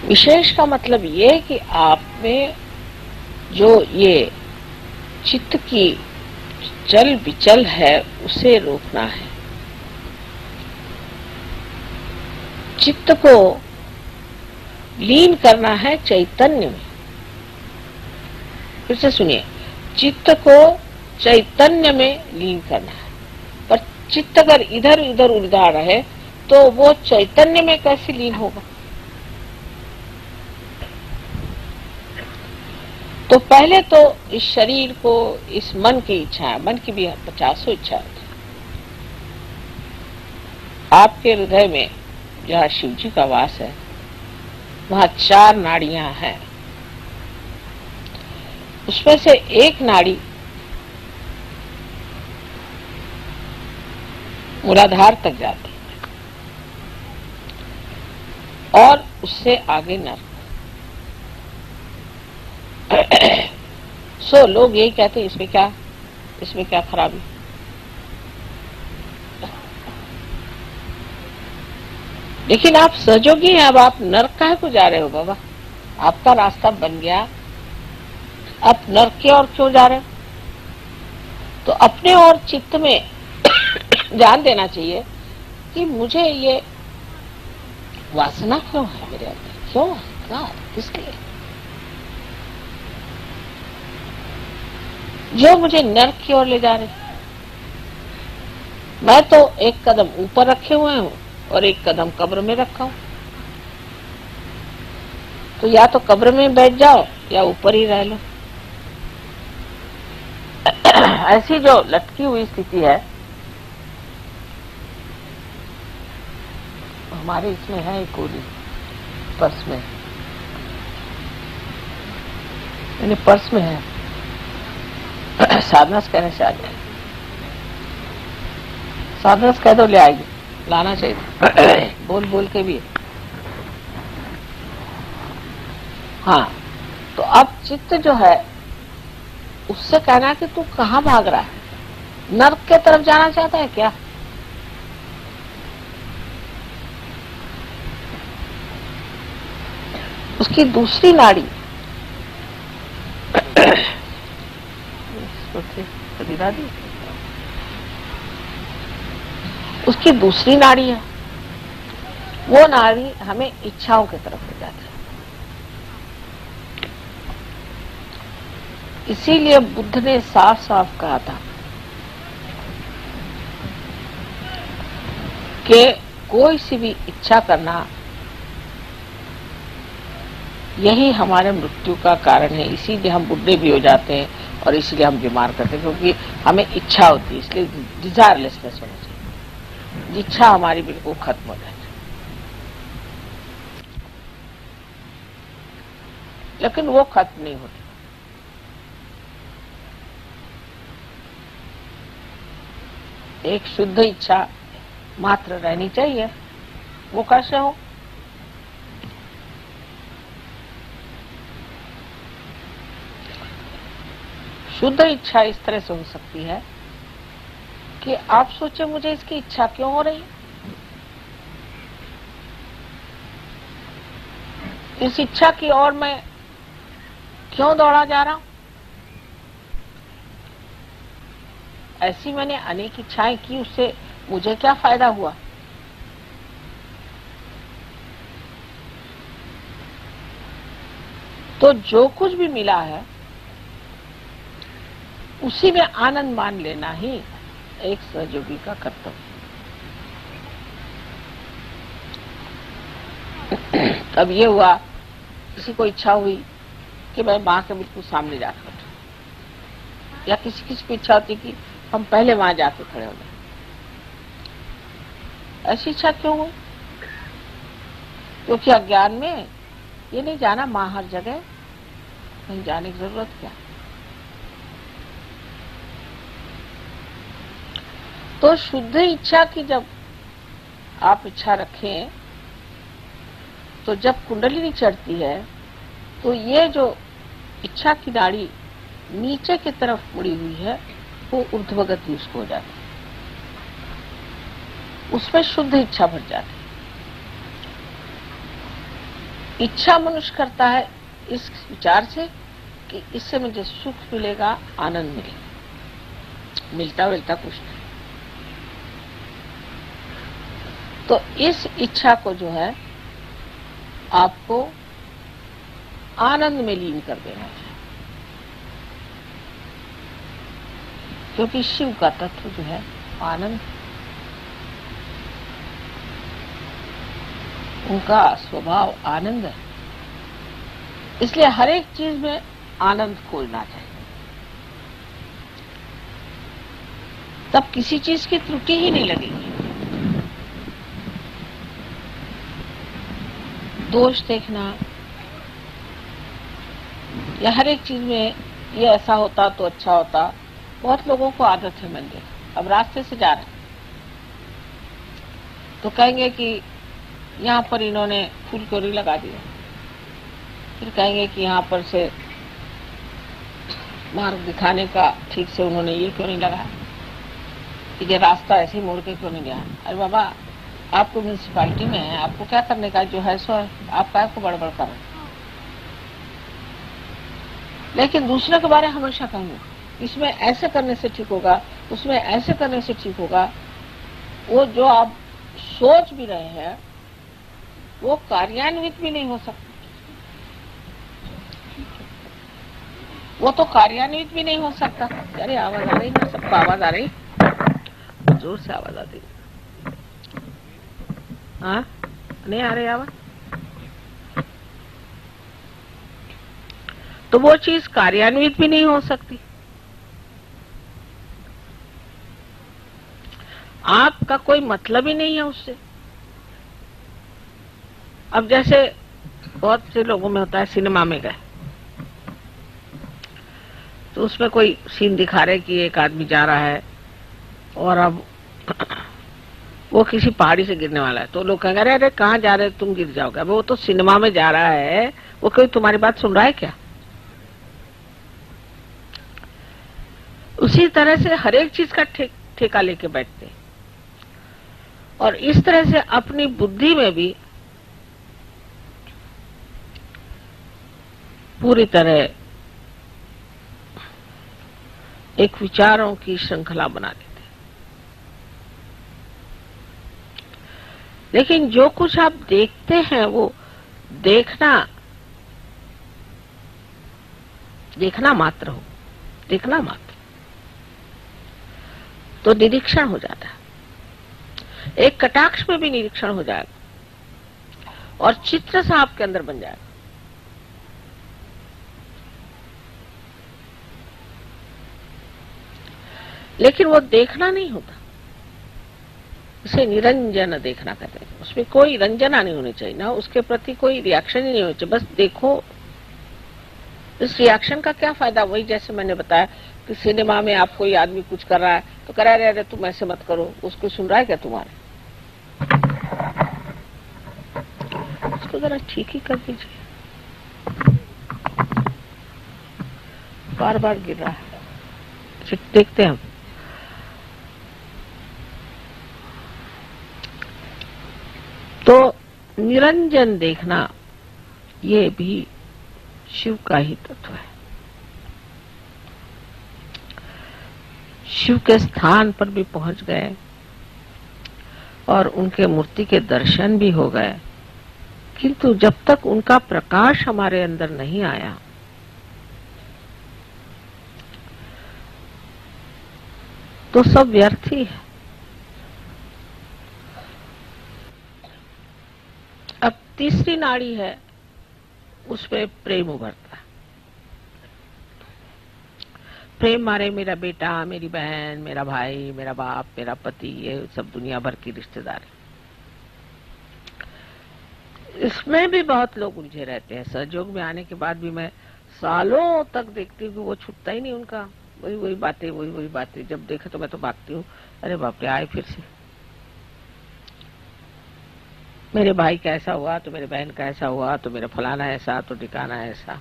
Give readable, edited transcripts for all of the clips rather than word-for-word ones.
विशेष का मतलब ये कि आप में जो ये चित्त की चल विचल है उसे रोकना है। चित्त को लीन करना है चैतन्य में। फिर से सुनिए, चित्त को चैतन्य में लीन करना है। पर चित्त अगर इधर उधर उलझा रहे तो वो चैतन्य में कैसे लीन होगा? तो पहले तो इस शरीर को, इस मन की इच्छा, मन की भी 50 इच्छा होती है। आपके हृदय में जहाँ शिव जी का वास है वहाँ 4 नाड़ियां हैं। उसमें से एक नाड़ी मूलाधार तक जाती है और उससे आगे नर्क। सो लोग यही कहते हैं इसमें क्या खराबी। लेकिन आप सहयोगी हैं, अब आप नर्क काहे को जा रहे हो बाबा? आपका रास्ता बन गया, आप नर्क की ओर क्यों जा रहे हो? तो अपने और चित्त में ध्यान देना चाहिए कि मुझे ये वासना क्यों है मेरे अंदर, क्यों है, किस लिए जो मुझे नर्क की ओर ले जा रहे। मैं तो एक कदम ऊपर रखे हुए हूं और एक कदम कब्र में रखा हूं। तो या तो कब्र में बैठ जाओ या ऊपर ही रह लो। ऐसी जो लटकी हुई स्थिति है हमारे इसमें है, एक पूरी पर्स में, यानी पर्स में है। साधना कहने से आ जाए, साधना कह दो ले आएगी, लाना चाहिए। बोल बोल के भी। हाँ, तो अब चित्त जो है उससे कहना कि तू कहाँ भाग रहा है? नर्क के तरफ जाना चाहता है क्या? उसकी दूसरी नाड़ी उसकी दूसरी नाड़ी है, वो नाड़ी हमें इच्छाओं की तरफ ले जाती है। इसीलिए बुद्ध ने साफ साफ कहा था कि कोई सी भी इच्छा करना यही हमारे मृत्यु का कारण है। इसीलिए हम बुढ़े भी हो जाते हैं और इसीलिए हम बीमार करते हैं, क्योंकि हमें इच्छा होती है। इसलिए डिजायरलेसनेस होना चाहिए, इच्छा हमारी बिल्कुल खत्म हो जाए। लेकिन वो खत्म नहीं होती। एक शुद्ध इच्छा मात्र रहनी चाहिए। वो कैसे हो? शुद्ध इच्छा इस तरह से हो सकती है कि आप सोचे मुझे इसकी इच्छा क्यों हो रही है, इस इच्छा की ओर मैं क्यों दौड़ा जा रहा हूं। ऐसी मैंने अनेक इच्छाएं की, उससे मुझे क्या फायदा हुआ? तो जो कुछ भी मिला है उसी में आनंद मान लेना ही एक सहयोगी का कर्तव्य। अब ये हुआ, किसी को इच्छा हुई कि मैं माँ के बिल्कुल सामने जाकर बैठूं, या किसी किसी को इच्छा होती कि हम पहले वहां जाकर खड़े हो जाए। ऐसी इच्छा क्यों हुई? क्योंकि अज्ञान में ये नहीं जाना माँ हर जगह, कहीं जाने की जरूरत क्या। तो शुद्ध इच्छा की जब आप इच्छा रखें तो जब कुंडलिनी चढ़ती है तो ये जो इच्छा की नाड़ी नीचे की तरफ मुड़ी हुई है वो ऊर्ध्वगति उसको हो जाती है, उसमें शुद्ध इच्छा भर जाती है। इच्छा मनुष्य करता है इस विचार से कि इससे मुझे सुख मिलेगा, आनंद मिलेगा, मिलता मिलता कुछ नहीं। तो इस इच्छा को जो है आपको आनंद में लीन कर देना चाहिए, क्योंकि शिव का तत्व जो है आनंद, उनका स्वभाव आनंद है। इसलिए हर एक चीज में आनंद खोजना चाहिए, तब किसी चीज की त्रुटि ही नहीं लगेगी। दोष देखना या हर एक चीज में ये ऐसा होता तो अच्छा होता, बहुत लोगों को आदत है। मंदिर अब रास्ते से जा रहे तो कहेंगे कि यहाँ पर इन्होंने फूल क्यों नहीं लगा दिया, फिर कहेंगे कि यहाँ पर से मार्ग दिखाने का ठीक से उन्होंने ये क्यों नहीं लगाया, ये रास्ता ऐसे ही मोड़ के क्यों नहीं गया। अरे बाबा, आपको म्यूनिसिपालिटी में है, आपको क्या करने का, जो है सो है, आप क्या को बड़बड़ कर रहे। लेकिन दूसरे के बारे में हमेशा कहेंगे इसमें ऐसे करने से ठीक होगा, उसमें ऐसे करने से ठीक होगा। वो जो आप सोच भी रहे हैं वो कार्यान्वित भी नहीं हो सकता, वो तो कार्यान्वित भी नहीं हो सकता। अरे आवाज आ रही ना, सबको आवाज आ रही, जोर से आवाज आती, हाँ नहीं आ रही आवाज, तो वो चीज कार्यान्वित भी नहीं हो सकती। आपका कोई मतलब ही नहीं है उससे। अब जैसे बहुत से लोगों में होता है, सिनेमा में गए तो उसमें कोई सीन दिखा रहे कि एक आदमी जा रहा है और अब वो किसी पहाड़ी से गिरने वाला है, तो लोग कहेंगे अरे कहाँ जा रहे, तुम गिर जाओगे। अब वो तो सिनेमा में जा रहा है, वो कोई तुम्हारी बात सुन रहा है क्या। उसी तरह से हर एक चीज का ठेका लेके बैठते, और इस तरह से अपनी बुद्धि में भी पूरी तरह एक विचारों की श्रृंखला बना देते। लेकिन जो कुछ आप देखते हैं वो देखना मात्र हो, देखना मात्र, तो निरीक्षण हो जाता है। एक कटाक्ष में भी निरीक्षण हो जाएगा और चित्र सा आपके अंदर बन जाएगा। लेकिन वो देखना नहीं होता, इसे निरंजन देखना कहते हैं। उसमें कोई रंजना नहीं होनी चाहिए, ना उसके प्रति कोई रिएक्शन ही नहीं होनी चाहिए, बस देखो। इस रिएक्शन का क्या फायदा, वही जैसे मैंने बताया कि सिनेमा में आप कोई आदमी कुछ कर रहा है तो कह रहा है अरे तुम ऐसे मत करो, उसको सुन रहा है क्या तुम्हारे, उसको जरा ठीक ही कर दीजिए, बार बार गिर रहा है। देखते हैं हम, तो निरंजन देखना ये भी शिव का ही तत्व है। शिव के स्थान पर भी पहुंच गए और उनके मूर्ति के दर्शन भी हो गए, किंतु जब तक उनका प्रकाश हमारे अंदर नहीं आया तो सब व्यर्थ ही है। अब तीसरी नाड़ी है, उसमें प्रेम उभरता है। प्रेम मारे मेरा बेटा, मेरी बहन, मेरा भाई, मेरा बाप, मेरा पति, ये सब दुनिया भर की रिश्तेदारी, इसमें भी बहुत लोग उलझे रहते हैं। सहयोग में आने के बाद भी मैं सालों तक देखती हूँ कि वो छूटता ही नहीं उनका, वही वही बातें, वही वही बातें। जब देखा तो मैं तो भागती हूँ, अरे बाप रे आए फिर से, मेरे भाई का ऐसा हुआ तो मेरे बहन का ऐसा हुआ, तो मेरा फलाना ऐसा तो ठिकाना ऐसा,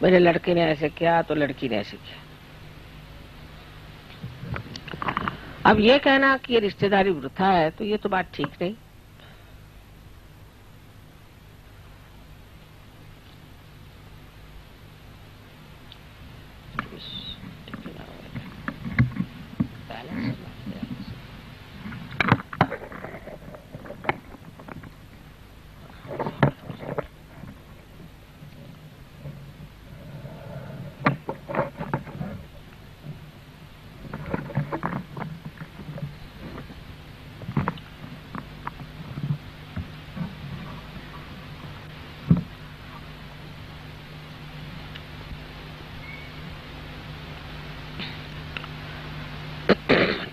मेरे लड़के ने ऐसे किया तो लड़की ने ऐसे किया। अब ये कहना कि ये रिश्तेदारी वृथा है, तो ये तो बात ठीक नहीं।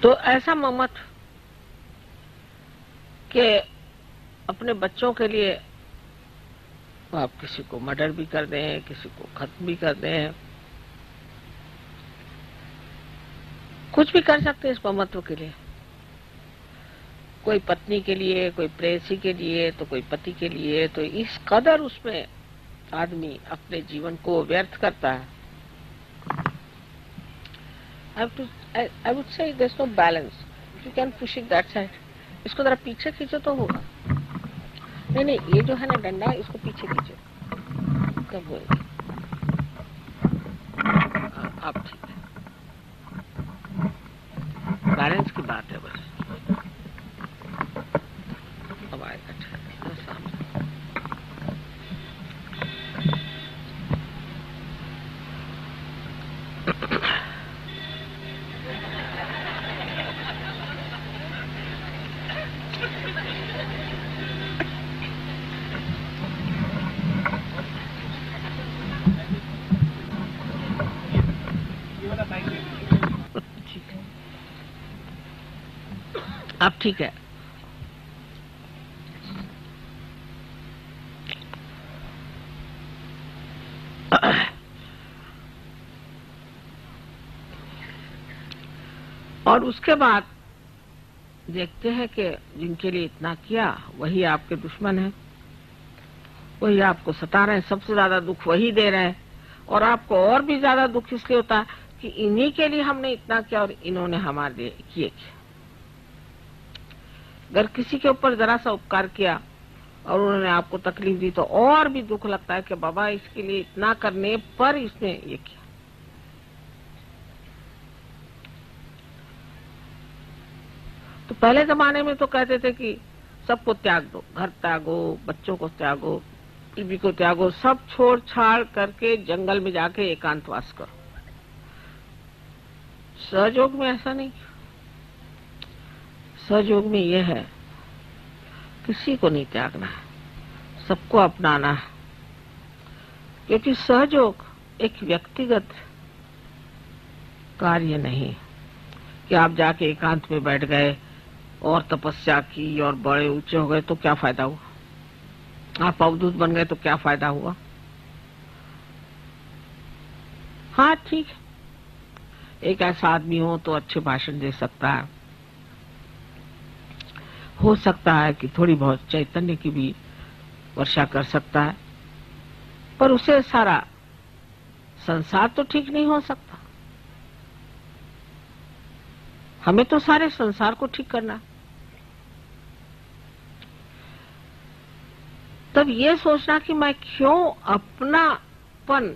तो ऐसा ममत्व कि अपने बच्चों के लिए आप किसी को मर्डर भी कर दें, किसी को खत्म भी कर दें, कुछ भी कर सकते हैं इस ममत्व के लिए। कोई पत्नी के लिए, कोई प्रेयसी के लिए, तो कोई पति के लिए। तो इस कदर उसमें आदमी अपने जीवन को व्यर्थ करता है। I would say there's no balance. You can push it that side. इसको जरा पीछे खींचो तो होगा। नहीं, ये जो है ना डंडा, इसको पीछे खींचो, कब होगा। अब ठीक है, बैलेंस की बात है बस। अब आएगा सामने। अब ठीक है। और उसके बाद देखते हैं कि जिनके लिए इतना किया वही आपके दुश्मन है, वही आपको सता रहे हैं, सबसे ज्यादा दुख वही दे रहे हैं। और आपको और भी ज्यादा दुख इसलिए होता है कि इन्हीं के लिए हमने इतना किया और इन्होंने हमारे लिए किए। अगर किसी के ऊपर जरा सा उपकार किया और उन्होंने आपको तकलीफ दी तो और भी दुख लगता है कि बाबा इसके लिए इतना करने पर इसने ये किया। तो पहले जमाने में तो कहते थे कि सबको त्याग दो, घर त्यागो, बच्चों को त्यागो, बीवी को त्यागो, सब छोड़ छाड़ करके जंगल में जाके एकांतवास करो। सहयोग में ऐसा नहीं। सहयोग में यह है किसी को नहीं त्यागना है, सबको अपनाना है। क्योंकि सहयोग एक व्यक्तिगत कार्य नहीं कि आप जाके एकांत में बैठ गए और तपस्या की और बड़े ऊंचे हो गए तो क्या फायदा हुआ, आप अवधूत बन गए तो क्या फायदा हुआ। हाँ ठीक है, एक ऐसा आदमी हो तो अच्छे भाषण दे सकता है, हो सकता है कि थोड़ी बहुत चैतन्य की भी वर्षा कर सकता है, पर उसे सारा संसार तो ठीक नहीं हो सकता। हमें तो सारे संसार को ठीक करना। तब ये सोचना कि मैं क्यों अपनापन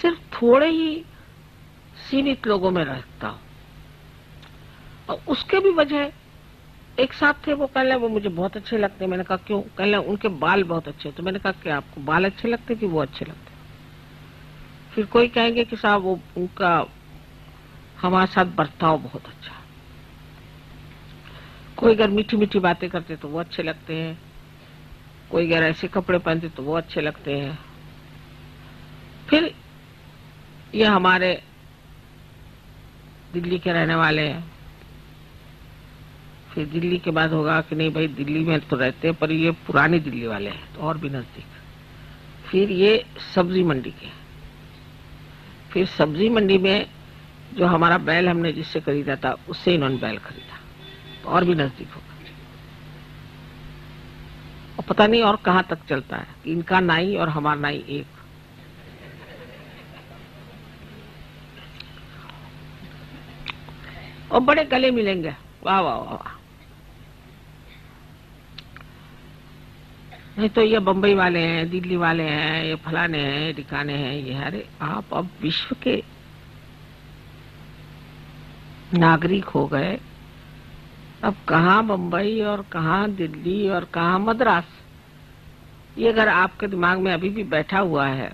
सिर्फ थोड़े ही सीमित लोगों में रखता हूं। और उसके भी वजह, एक साथ थे वो, कहले वो मुझे बहुत अच्छे लगते। मैंने कहा क्यों? कहले उनके बाल बहुत अच्छे। तो मैंने कहा कि आपको बाल अच्छे लगते कि वो अच्छे लगते? फिर कोई कहेंगे कि साहब वो उनका हमारे साथ बर्ताव बहुत अच्छा है। कोई अगर मीठी मीठी बातें करते तो वो अच्छे लगते हैं, कोई अगर ऐसे कपड़े पहनते तो वो अच्छे लगते हैं। फिर ये हमारे दिल्ली के रहने वाले हैं, फिर दिल्ली के बाद होगा कि नहीं भाई दिल्ली में तो रहते हैं पर ये पुरानी दिल्ली वाले हैं तो और भी नजदीक। फिर ये सब्जी मंडी के, फिर सब्जी मंडी में जो हमारा बैल हमने जिससे खरीदा था उससे इन्होंने बैल खरीदा तो और भी नजदीक होगा। और पता नहीं और कहां तक चलता है कि इनका नाई और हमारा नाई एक। और बड़े गले मिलेंगे, वाह वाह वाह। नहीं तो ये बंबई वाले हैं, दिल्ली वाले हैं, ये फलाने हैं, ठिकाने हैं, ये। अरे आप अब विश्व के नागरिक हो गए, अब कहाँ बंबई और कहाँ दिल्ली और कहाँ मद्रास, ये अगर आपके दिमाग में अभी भी बैठा हुआ है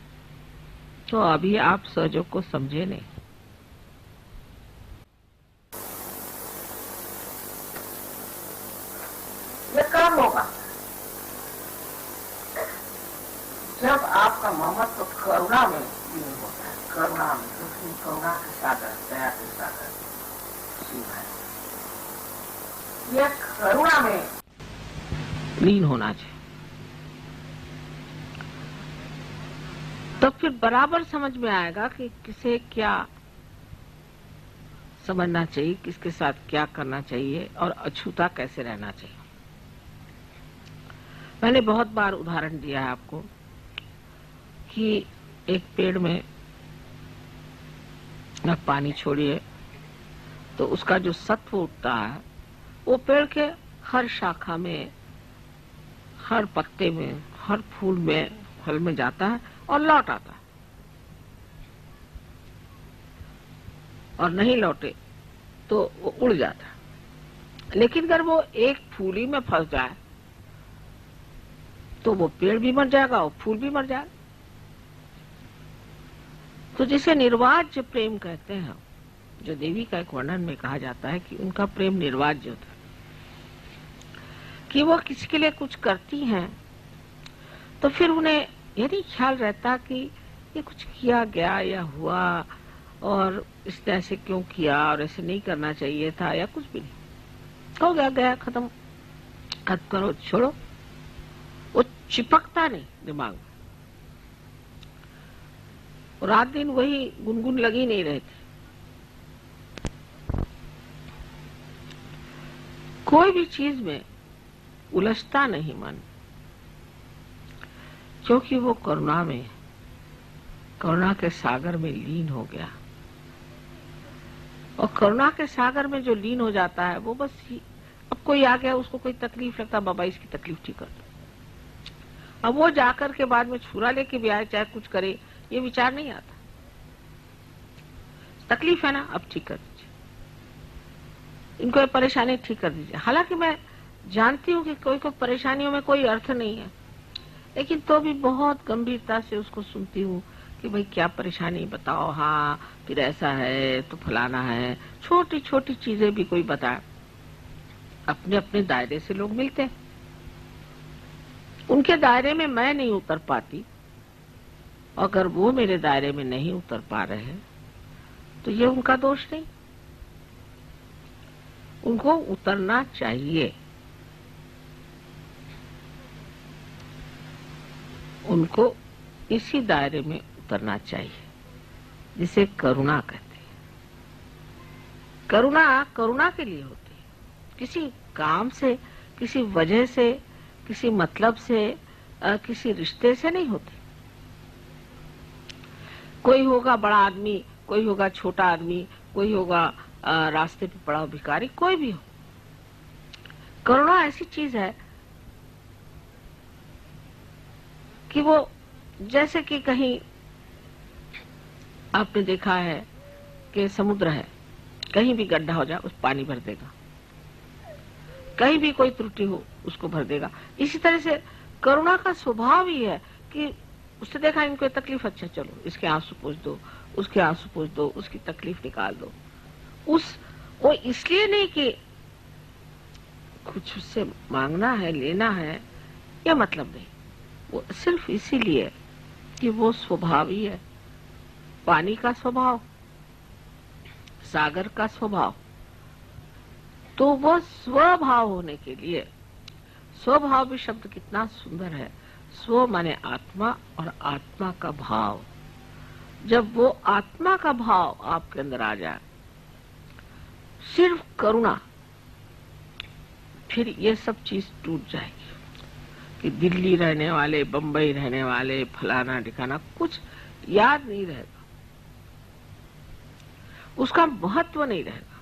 तो अभी आप सहयोग को समझे नहीं। ये काम होगा जब आपका ममत्व करुणा में लीन होता है, करुणा में, क्योंकि करुणा के सागर, दया के सागर शिव है। यह करुणा में लीन होना चाहिए। तो फिर बराबर समझ में आएगा कि किसे क्या समझना चाहिए, किसके साथ क्या करना चाहिए और अछूता कैसे रहना चाहिए। मैंने बहुत बार उदाहरण दिया है आपको कि एक पेड़ में न पानी छोड़िए तो उसका जो सत्व उठता है वो पेड़ के हर शाखा में, हर पत्ते में, हर फूल में, फल में जाता है और लौट आता है। और नहीं लौटे तो वो उड़ जाता है। लेकिन अगर वो एक फूल ही में फंस जाए तो वो पेड़ भी मर जाएगा और फूल भी मर जाएगा। तो जिसे निर्वाज्य प्रेम कहते हैं, जो देवी का एक वर्णन में कहा जाता है कि उनका प्रेम निर्वाज्य होता है, कि वो किसी के लिए कुछ करती हैं तो फिर उन्हें यदि ख्याल रहता कि ये कुछ किया गया या हुआ और इसने ऐसे क्यों किया और ऐसे नहीं करना चाहिए था या कुछ भी नहीं, हो गया, गया, खत्म करो, छोड़ो, वो चिपकता नहीं दिमाग में। रात दिन वही गुनगुन लगी नहीं रहती। कोई भी चीज में उलझता नहीं मन, क्योंकि वो करुणा में, करुणा के सागर में लीन हो गया। और करुणा के सागर में जो लीन हो जाता है वो बस ही, अब कोई आ गया उसको कोई तकलीफ लगता, बाबा इसकी तकलीफ ठीक कर दो। अब वो जाकर के बाद में छुरा लेके भी आए, चाहे कुछ करे, ये विचार नहीं आता। तकलीफ है ना, अब ठीक कर दीजिए, इनको ये परेशानी ठीक कर दीजिए। हालांकि मैं जानती हूँ कि कोई को परेशानियों में कोई अर्थ नहीं है, लेकिन तो भी बहुत गंभीरता से उसको सुनती हूँ कि भाई क्या परेशानी बताओ, हाँ फिर ऐसा है तो फलाना है। छोटी छोटी चीजें भी कोई बताए। अपने अपने दायरे से लोग मिलते हैं, उनके दायरे में मैं नहीं उतर पाती, अगर वो मेरे दायरे में नहीं उतर पा रहे हैं तो ये उनका दोष नहीं, उनको उतरना चाहिए। उनको इसी दायरे में उतरना चाहिए जिसे करुणा कहते हैं। करुणा करुणा के लिए होती है, किसी काम से, किसी वजह से, किसी मतलब से, किसी रिश्ते से नहीं होती। कोई होगा बड़ा आदमी, कोई होगा छोटा आदमी, कोई होगा रास्ते पे पड़ा भिखारी, कोई भी हो। करुणा ऐसी चीज है कि वो जैसे कि कहीं आपने देखा है कि समुद्र है, कहीं भी गड्ढा हो जाए उस पानी भर देगा, कहीं भी कोई त्रुटि हो उसको भर देगा। इसी तरह से करुणा का स्वभाव ही है कि उससे देखा इनको तकलीफ, अच्छा चलो इसके आंसू पोंछ दो, उसके आंसू पोंछ दो, उसकी तकलीफ निकाल दो। वो इसलिए नहीं कि कुछ उससे मांगना है, लेना है, यह मतलब नहीं, वो सिर्फ इसीलिए कि वो स्वभाव ही है। पानी का स्वभाव, सागर का स्वभाव, तो वो स्वभाव होने के लिए, स्वभाव भी शब्द कितना सुंदर है। स्व माने आत्मा और आत्मा का भाव। जब वो आत्मा का भाव आपके अंदर आ जाए, सिर्फ करुणा, फिर ये सब चीज टूट जाएगी कि दिल्ली रहने वाले, बंबई रहने वाले, फलाना ठिकाना कुछ याद नहीं रहेगा, उसका महत्व नहीं रहेगा।